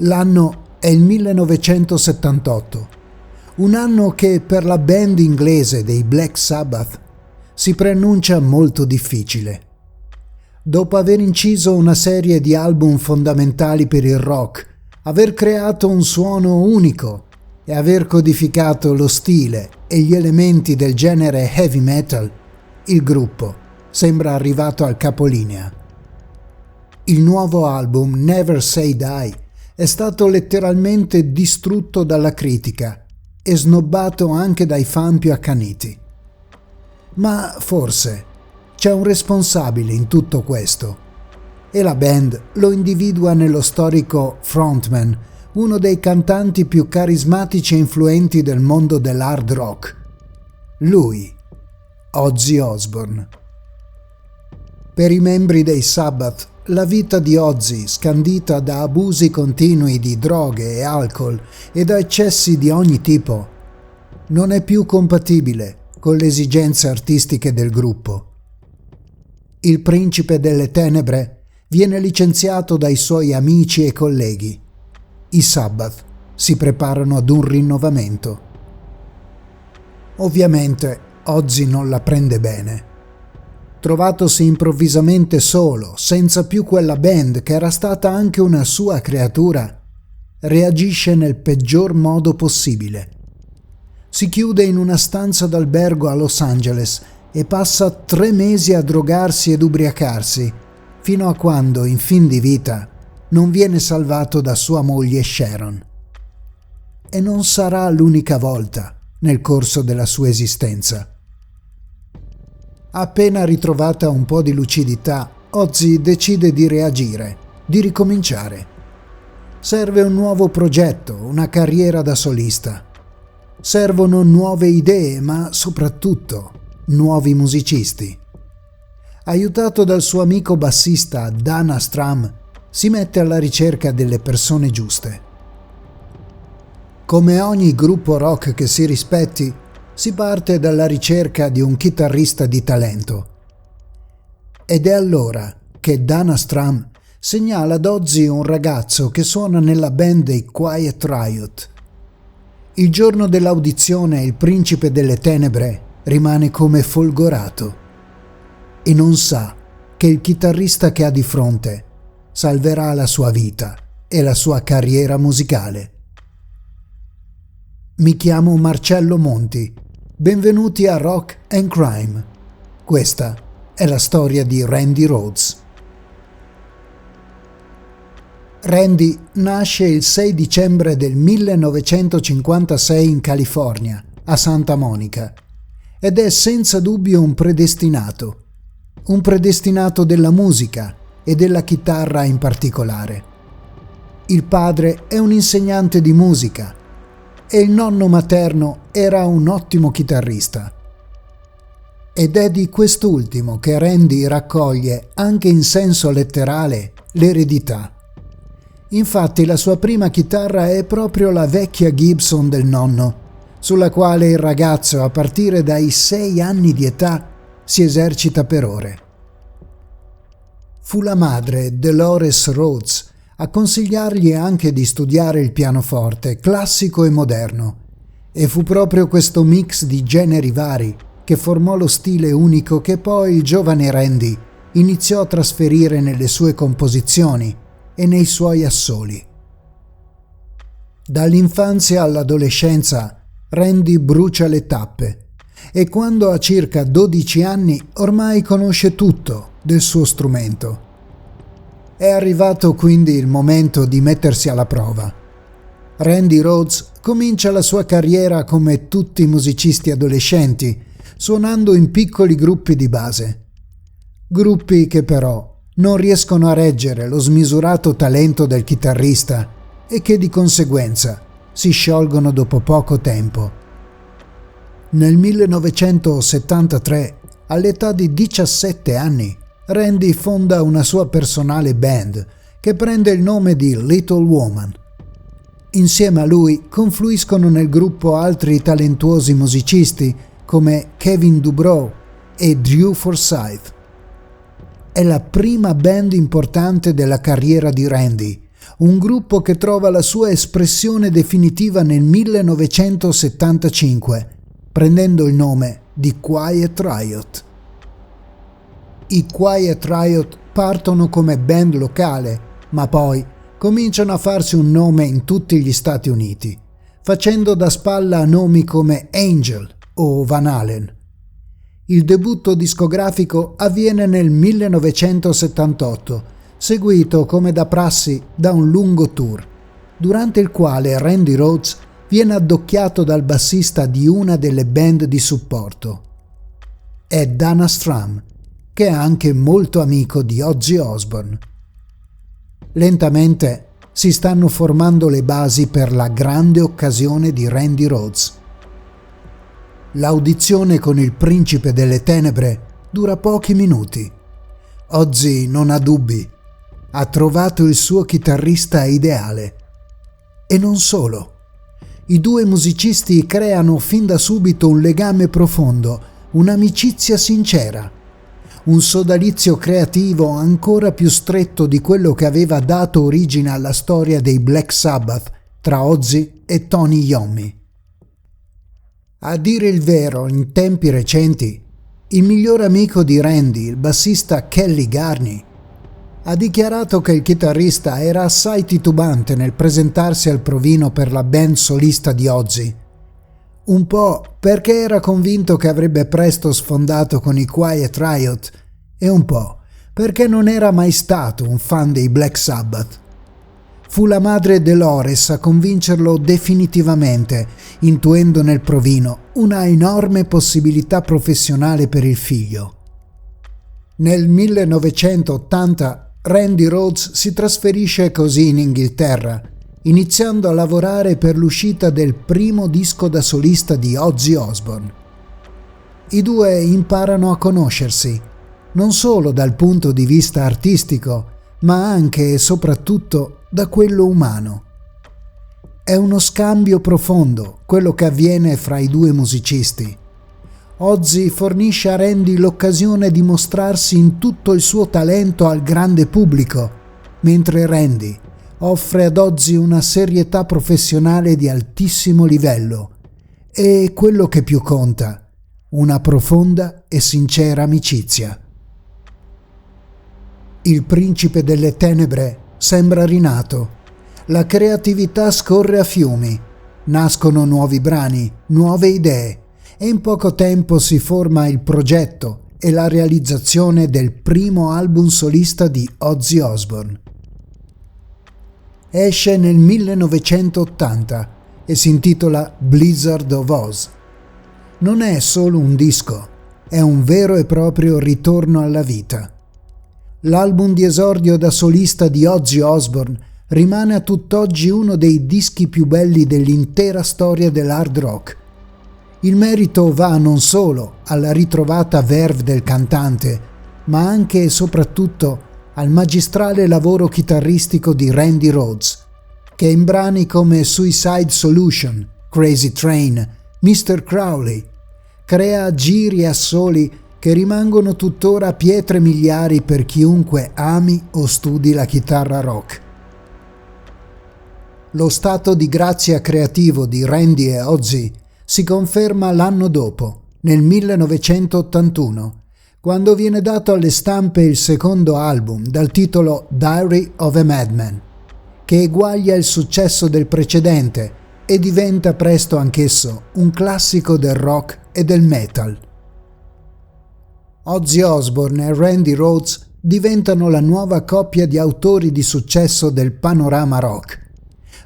L'anno è il 1978, un anno che per la band inglese dei Black Sabbath si preannuncia molto difficile. Dopo aver inciso una serie di album fondamentali per il rock, aver creato un suono unico e aver codificato lo stile e gli elementi del genere heavy metal, il gruppo sembra arrivato al capolinea. Il nuovo album Never Say Die è stato letteralmente distrutto dalla critica e snobbato anche dai fan più accaniti. Ma forse c'è un responsabile in tutto questo e la band lo individua nello storico frontman, uno dei cantanti più carismatici e influenti del mondo dell'hard rock. Lui, Ozzy Osbourne. Per i membri dei Sabbath, la vita di Ozzy, scandita da abusi continui di droghe e alcol e da eccessi di ogni tipo, non è più compatibile con le esigenze artistiche del gruppo. Il principe delle tenebre viene licenziato dai suoi amici e colleghi. I Sabbath si preparano ad un rinnovamento. Ovviamente Ozzy non la prende bene. Trovatosi improvvisamente solo, senza più quella band che era stata anche una sua creatura, reagisce nel peggior modo possibile. Si chiude in una stanza d'albergo a Los Angeles e passa 3 mesi a drogarsi ed ubriacarsi, fino a quando, in fin di vita, non viene salvato da sua moglie Sharon. E non sarà l'unica volta nel corso della sua esistenza. Appena ritrovata un po' di lucidità, Ozzy decide di reagire, di ricominciare. Serve un nuovo progetto, una carriera da solista. Servono nuove idee, ma soprattutto nuovi musicisti. Aiutato dal suo amico bassista Dana Strum, si mette alla ricerca delle persone giuste. Come ogni gruppo rock che si rispetti, si parte dalla ricerca di un chitarrista di talento. Ed è allora che Dana Strum segnala ad Ozzy un ragazzo che suona nella band dei Quiet Riot. Il giorno dell'audizione il principe delle tenebre rimane come folgorato e non sa che il chitarrista che ha di fronte salverà la sua vita e la sua carriera musicale. Mi chiamo Marcello Monti. Benvenuti a Rock and Crime. Questa è la storia di Randy Rhoads. Randy nasce il 6 dicembre del 1956 in California, a Santa Monica, ed è senza dubbio un predestinato della musica e della chitarra in particolare. Il padre è un insegnante di musica e il nonno materno era un ottimo chitarrista. Ed è di quest'ultimo che Randy raccoglie, anche in senso letterale, l'eredità. Infatti la sua prima chitarra è proprio la vecchia Gibson del nonno, sulla quale il ragazzo a partire dai 6 anni di età si esercita per ore. Fu la madre, Dolores Rhoads, a consigliargli anche di studiare il pianoforte, classico e moderno, e fu proprio questo mix di generi vari che formò lo stile unico che poi il giovane Randy iniziò a trasferire nelle sue composizioni e nei suoi assoli. Dall'infanzia all'adolescenza Randy brucia le tappe e quando ha circa 12 anni ormai conosce tutto del suo strumento. È arrivato quindi il momento di mettersi alla prova. Randy Rhoads comincia la sua carriera come tutti i musicisti adolescenti, suonando in piccoli gruppi di base. Gruppi che però non riescono a reggere lo smisurato talento del chitarrista e che di conseguenza si sciolgono dopo poco tempo. Nel 1973, all'età di 17 anni, Randy fonda una sua personale band che prende il nome di Little Woman. Insieme a lui confluiscono nel gruppo altri talentuosi musicisti come Kevin Dubrow e Drew Forsythe. È la prima band importante della carriera di Randy, un gruppo che trova la sua espressione definitiva nel 1975, prendendo il nome di Quiet Riot. I Quiet Riot partono come band locale, ma poi cominciano a farsi un nome in tutti gli Stati Uniti, facendo da spalla a nomi come Angel o Van Halen. Il debutto discografico avviene nel 1978, seguito come da prassi da un lungo tour, durante il quale Randy Rhoads viene addocchiato dal bassista di una delle band di supporto. È Dana Strum, che è anche molto amico di Ozzy Osbourne. Lentamente si stanno formando le basi per la grande occasione di Randy Rhoads. L'audizione con il Principe delle Tenebre dura pochi minuti. Ozzy non ha dubbi, ha trovato il suo chitarrista ideale. E non solo. I due musicisti creano fin da subito un legame profondo, un'amicizia sincera, un sodalizio creativo ancora più stretto di quello che aveva dato origine alla storia dei Black Sabbath tra Ozzy e Tony Iommi. A dire il vero, in tempi recenti, il migliore amico di Randy, il bassista Kelly Garney, ha dichiarato che il chitarrista era assai titubante nel presentarsi al provino per la band solista di Ozzy, un po' perché era convinto che avrebbe presto sfondato con i Quiet Riot e un po' perché non era mai stato un fan dei Black Sabbath. Fu la madre Dolores a convincerlo definitivamente, intuendo nel provino una enorme possibilità professionale per il figlio. Nel 1980 Randy Rhoads si trasferisce così in Inghilterra, iniziando a lavorare per l'uscita del primo disco da solista di Ozzy Osbourne. I due imparano a conoscersi, non solo dal punto di vista artistico, ma anche e soprattutto da quello umano. È uno scambio profondo quello che avviene fra i due musicisti. Ozzy fornisce a Randy l'occasione di mostrarsi in tutto il suo talento al grande pubblico, mentre Randy offre ad Ozzy una serietà professionale di altissimo livello e, quello che più conta, una profonda e sincera amicizia. Il Principe delle Tenebre sembra rinato. La creatività scorre a fiumi, nascono nuovi brani, nuove idee, e in poco tempo si forma il progetto e la realizzazione del primo album solista di Ozzy Osbourne. Esce nel 1980 e si intitola Blizzard of Oz. Non è solo un disco, è un vero e proprio ritorno alla vita. L'album di esordio da solista di Ozzy Osbourne rimane a tutt'oggi uno dei dischi più belli dell'intera storia dell'hard rock. Il merito va non solo alla ritrovata verve del cantante, ma anche e soprattutto al magistrale lavoro chitarristico di Randy Rhoads, che in brani come Suicide Solution, Crazy Train, Mr. Crowley crea giri e assoli che rimangono tuttora pietre miliari per chiunque ami o studi la chitarra rock. Lo stato di grazia creativo di Randy e Ozzy si conferma l'anno dopo, nel 1981, quando viene dato alle stampe il secondo album dal titolo Diary of a Madman, che eguaglia il successo del precedente e diventa presto anch'esso un classico del rock e del metal. Ozzy Osbourne e Randy Rhoads diventano la nuova coppia di autori di successo del panorama rock.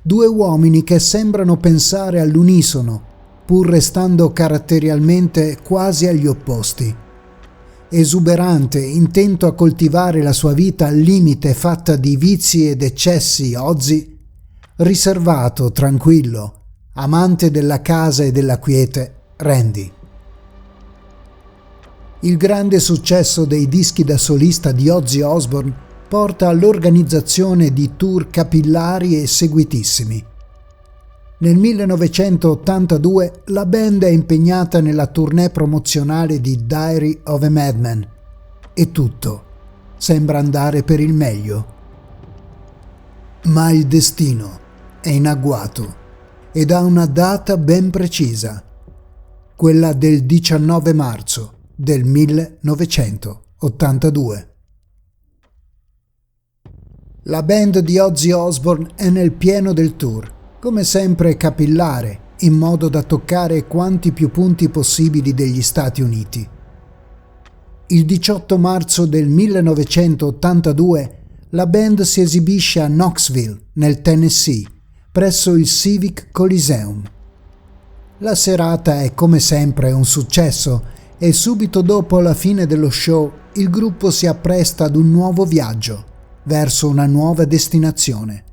Due uomini che sembrano pensare all'unisono, pur restando caratterialmente quasi agli opposti. Esuberante, intento a coltivare la sua vita al limite fatta di vizi ed eccessi Ozzy, riservato, tranquillo, amante della casa e della quiete Randy. Il grande successo dei dischi da solista di Ozzy Osbourne porta all'organizzazione di tour capillari e seguitissimi. Nel 1982 la band è impegnata nella tournée promozionale di Diary of a Madman e tutto sembra andare per il meglio. Ma il destino è in agguato ed ha una data ben precisa, quella del 19 marzo del 1982. La band di Ozzy Osbourne è nel pieno del tour, come sempre capillare, in modo da toccare quanti più punti possibili degli Stati Uniti. Il 18 marzo del 1982 la band si esibisce a Knoxville, nel Tennessee, presso il Civic Coliseum. La serata è come sempre un successo e subito dopo la fine dello show il gruppo si appresta ad un nuovo viaggio verso una nuova destinazione.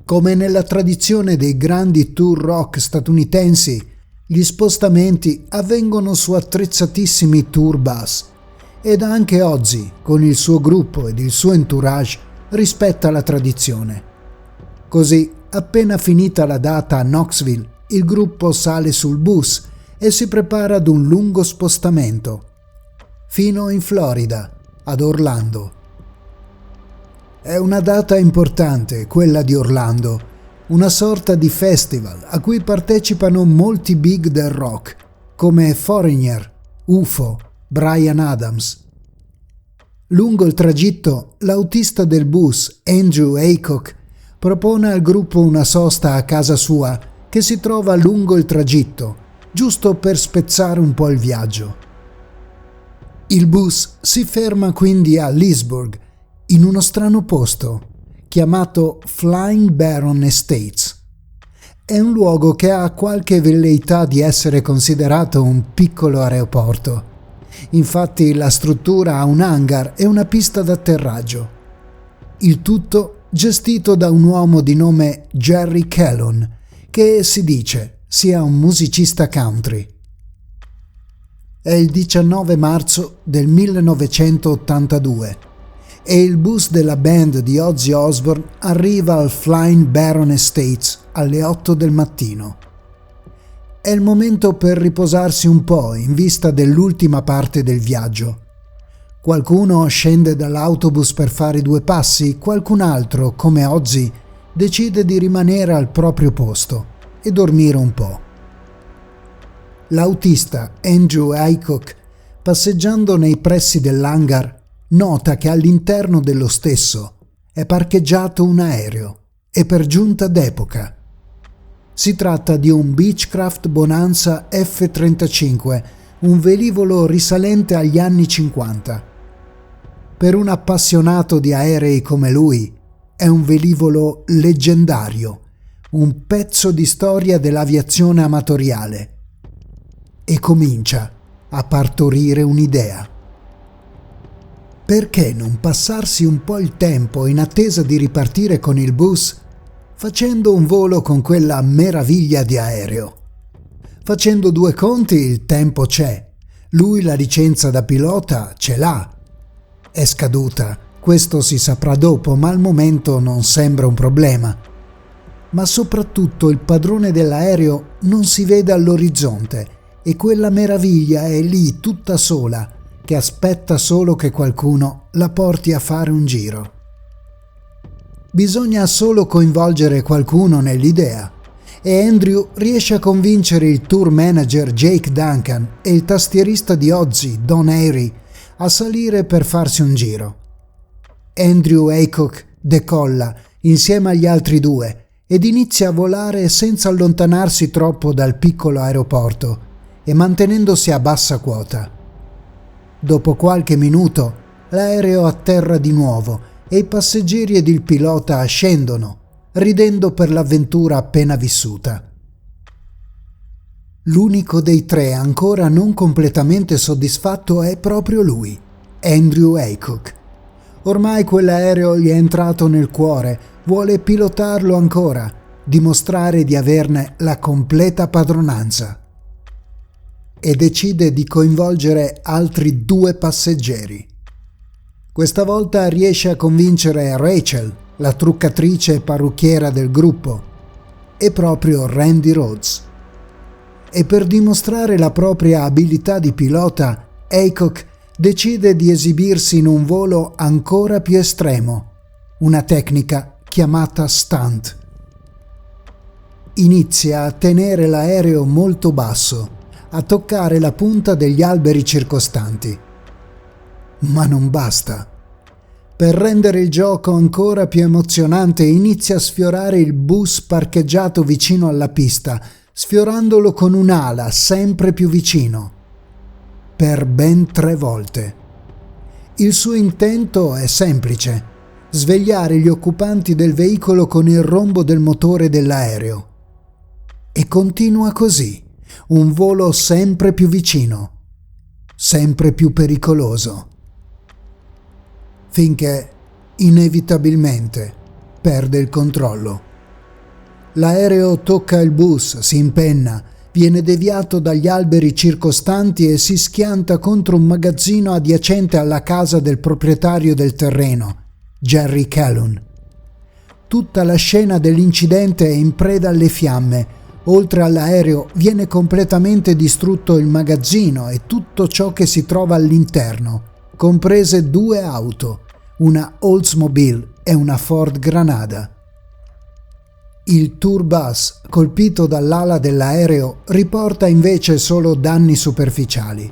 Come nella tradizione dei grandi tour rock statunitensi, gli spostamenti avvengono su attrezzatissimi tour bus ed anche Ozzy, con il suo gruppo ed il suo entourage, rispetta la tradizione. Così, appena finita la data a Knoxville, il gruppo sale sul bus e si prepara ad un lungo spostamento, fino in Florida, ad Orlando. È una data importante, quella di Orlando, una sorta di festival a cui partecipano molti big del rock, come Foreigner, UFO, Bryan Adams. Lungo il tragitto, l'autista del bus, Andrew Aycock, propone al gruppo una sosta a casa sua che si trova lungo il tragitto, giusto per spezzare un po' il viaggio. Il bus si ferma quindi a Leesburg, in uno strano posto, chiamato Flying Baron Estates. È un luogo che ha qualche velleità di essere considerato un piccolo aeroporto. Infatti la struttura ha un hangar e una pista d'atterraggio. Il tutto gestito da un uomo di nome Jerry Kellon, che si dice sia un musicista country. È il 19 marzo del 1982 e il bus della band di Ozzy Osbourne arriva al Flying Baron Estates alle 8 del mattino. È il momento per riposarsi un po' in vista dell'ultima parte del viaggio. Qualcuno scende dall'autobus per fare 2 passi, qualcun altro, come Ozzy, decide di rimanere al proprio posto e dormire un po'. L'autista Andrew Aycock, passeggiando nei pressi dell'hangar, nota che all'interno dello stesso è parcheggiato un aereo, e per giunta d'epoca. Si tratta di un Beechcraft Bonanza F-35, un velivolo risalente agli anni 50. Per un appassionato di aerei come lui, è un velivolo leggendario, un pezzo di storia dell'aviazione amatoriale. E comincia a partorire un'idea. Perché non passarsi un po' il tempo in attesa di ripartire con il bus facendo un volo con quella meraviglia di aereo? Facendo 2 conti il tempo c'è, lui la licenza da pilota ce l'ha. È scaduta, questo si saprà dopo, ma al momento non sembra un problema. Ma soprattutto il padrone dell'aereo non si vede all'orizzonte e quella meraviglia è lì tutta sola, che aspetta solo che qualcuno la porti a fare un giro. Bisogna solo coinvolgere qualcuno nell'idea e Andrew riesce a convincere il tour manager Jake Duncan e il tastierista di Ozzy, Don Airey, a salire per farsi un giro. Andrew Aycock decolla insieme agli altri 2 ed inizia a volare senza allontanarsi troppo dal piccolo aeroporto e mantenendosi a bassa quota. Dopo qualche minuto l'aereo atterra di nuovo e i passeggeri ed il pilota scendono, ridendo per l'avventura appena vissuta. L'unico dei 3 ancora non completamente soddisfatto è proprio lui, Andrew Aycock. Ormai quell'aereo gli è entrato nel cuore, vuole pilotarlo ancora, dimostrare di averne la completa padronanza. E decide di coinvolgere altri 2 passeggeri. Questa volta riesce a convincere Rachel, la truccatrice e parrucchiera del gruppo, e proprio Randy Rhoads. E per dimostrare la propria abilità di pilota, Aycock decide di esibirsi in un volo ancora più estremo, una tecnica chiamata stunt. Inizia a tenere l'aereo molto basso, a toccare la punta degli alberi circostanti. Ma non basta. Per rendere il gioco ancora più emozionante inizia a sfiorare il bus parcheggiato vicino alla pista, sfiorandolo con un'ala sempre più vicino. Per ben 3 volte. Il suo intento è semplice: svegliare gli occupanti del veicolo con il rombo del motore dell'aereo. E continua così, un volo sempre più vicino, sempre più pericoloso, finché inevitabilmente perde il controllo. L'aereo tocca il bus, si impenna, viene deviato dagli alberi circostanti e si schianta contro un magazzino adiacente alla casa del proprietario del terreno, Jerry Calhoun. Tutta la scena dell'incidente è in preda alle fiamme. Oltre all'aereo viene completamente distrutto il magazzino e tutto ciò che si trova all'interno, comprese 2 auto, una Oldsmobile e una Ford Granada. Il tourbus, colpito dall'ala dell'aereo, riporta invece solo danni superficiali.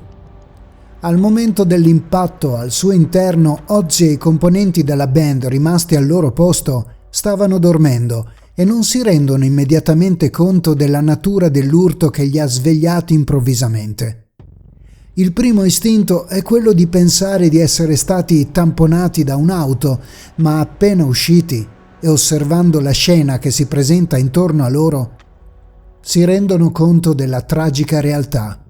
Al momento dell'impatto al suo interno, Ozzy e i componenti della band rimasti al loro posto stavano dormendo e non si rendono immediatamente conto della natura dell'urto che li ha svegliati improvvisamente. Il primo istinto è quello di pensare di essere stati tamponati da un'auto, ma appena usciti e osservando la scena che si presenta intorno a loro, si rendono conto della tragica realtà.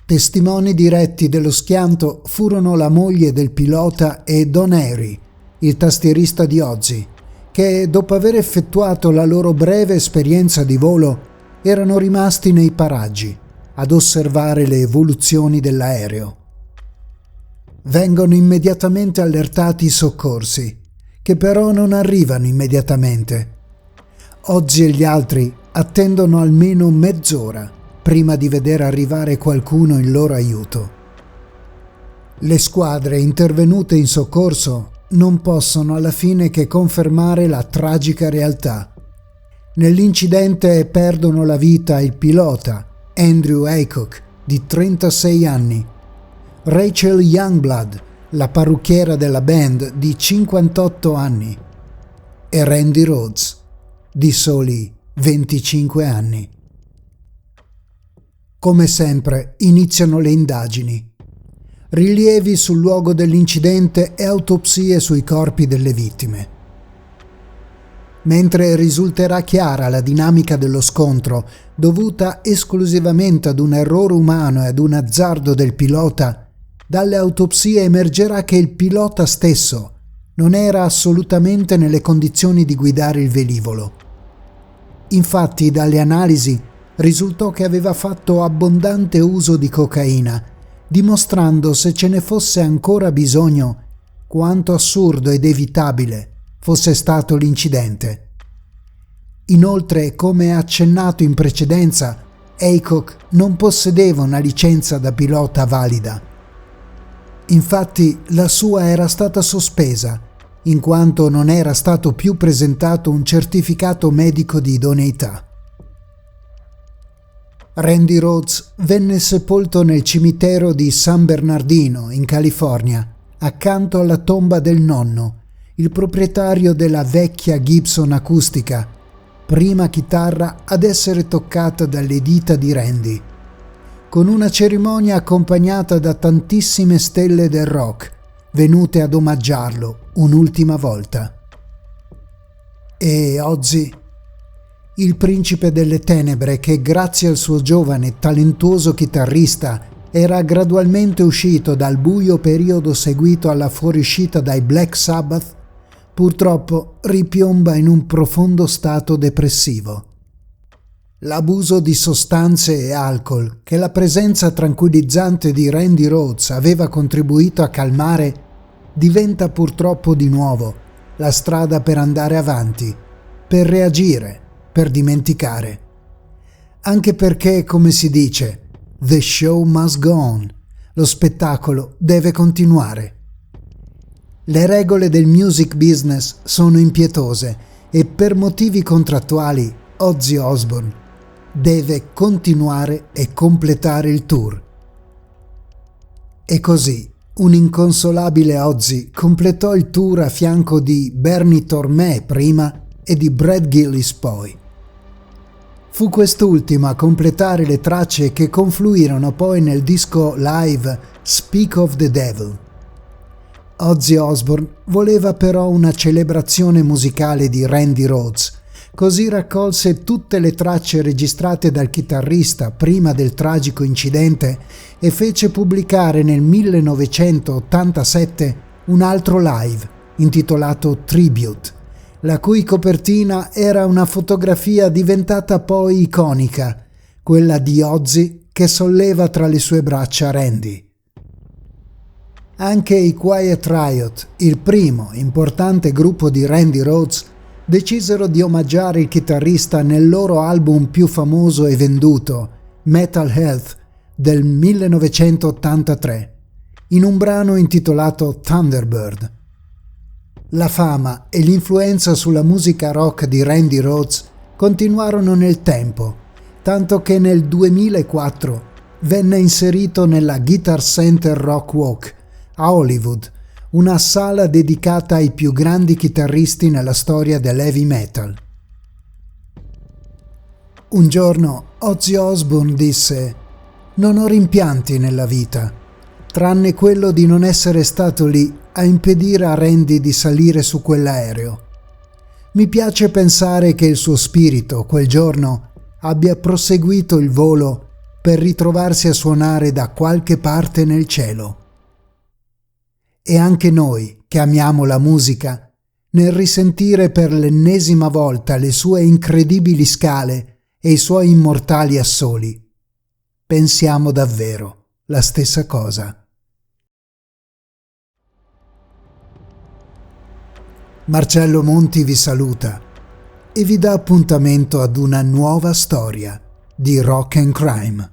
Testimoni diretti dello schianto furono la moglie del pilota e Don Airey, il tastierista di Ozzy, che dopo aver effettuato la loro breve esperienza di volo erano rimasti nei paraggi ad osservare le evoluzioni dell'aereo. Vengono immediatamente allertati i soccorsi, che però non arrivano immediatamente. Ozzy e gli altri attendono almeno mezz'ora prima di vedere arrivare qualcuno in loro aiuto. Le squadre intervenute in soccorso non possono alla fine che confermare la tragica realtà. Nell'incidente perdono la vita il pilota Andrew Aycock, di 36 anni, Rachel Youngblood, la parrucchiera della band, di 58 anni, e Randy Rhoads, di soli 25 anni. Come sempre iniziano le indagini. Rilievi sul luogo dell'incidente e autopsie sui corpi delle vittime. Mentre risulterà chiara la dinamica dello scontro, dovuta esclusivamente ad un errore umano e ad un azzardo del pilota, dalle autopsie emergerà che il pilota stesso non era assolutamente nelle condizioni di guidare il velivolo. Infatti, dalle analisi risultò che aveva fatto abbondante uso di cocaina, dimostrando, se ce ne fosse ancora bisogno, quanto assurdo ed evitabile fosse stato l'incidente. Inoltre, come accennato in precedenza, Aycock non possedeva una licenza da pilota valida. Infatti, la sua era stata sospesa, in quanto non era stato più presentato un certificato medico di idoneità. Randy Rhoads venne sepolto nel cimitero di San Bernardino, in California, accanto alla tomba del nonno, il proprietario della vecchia Gibson acustica, prima chitarra ad essere toccata dalle dita di Randy, con una cerimonia accompagnata da tantissime stelle del rock, venute ad omaggiarlo un'ultima volta. E Ozzy, il principe delle tenebre che grazie al suo giovane e talentuoso chitarrista era gradualmente uscito dal buio periodo seguito alla fuoriuscita dai Black Sabbath, purtroppo ripiomba in un profondo stato depressivo. L'abuso di sostanze e alcol che la presenza tranquillizzante di Randy Rhoads aveva contribuito a calmare diventa purtroppo di nuovo la strada per andare avanti, per reagire, per dimenticare. Anche perché, come si dice, the show must go on, lo spettacolo deve continuare. Le regole del music business sono impietose e per motivi contrattuali Ozzy Osbourne deve continuare e completare il tour. E così un inconsolabile Ozzy completò il tour a fianco di Bernie Tormé prima e di Brad Gillis poi. Fu quest'ultimo a completare le tracce che confluirono poi nel disco live Speak of the Devil. Ozzy Osbourne voleva però una celebrazione musicale di Randy Rhoads, così raccolse tutte le tracce registrate dal chitarrista prima del tragico incidente e fece pubblicare nel 1987 un altro live intitolato Tribute, la cui copertina era una fotografia diventata poi iconica, quella di Ozzy che solleva tra le sue braccia Randy. Anche i Quiet Riot, il primo importante gruppo di Randy Rhoads, decisero di omaggiare il chitarrista nel loro album più famoso e venduto, Metal Health, del 1983, in un brano intitolato Thunderbird. La fama e l'influenza sulla musica rock di Randy Rhoads continuarono nel tempo, tanto che nel 2004 venne inserito nella Guitar Center Rock Walk a Hollywood, una sala dedicata ai più grandi chitarristi nella storia dell'heavy metal. Un giorno Ozzy Osbourne disse: «Non ho rimpianti nella vita, tranne quello di non essere stato lì a impedire a Randy di salire su quell'aereo. Mi piace pensare che il suo spirito quel giorno abbia proseguito il volo per ritrovarsi a suonare da qualche parte nel cielo». E anche noi, che amiamo la musica, nel risentire per l'ennesima volta le sue incredibili scale e i suoi immortali assoli, pensiamo davvero la stessa cosa. Marcello Monti vi saluta e vi dà appuntamento ad una nuova storia di Rock and Crime.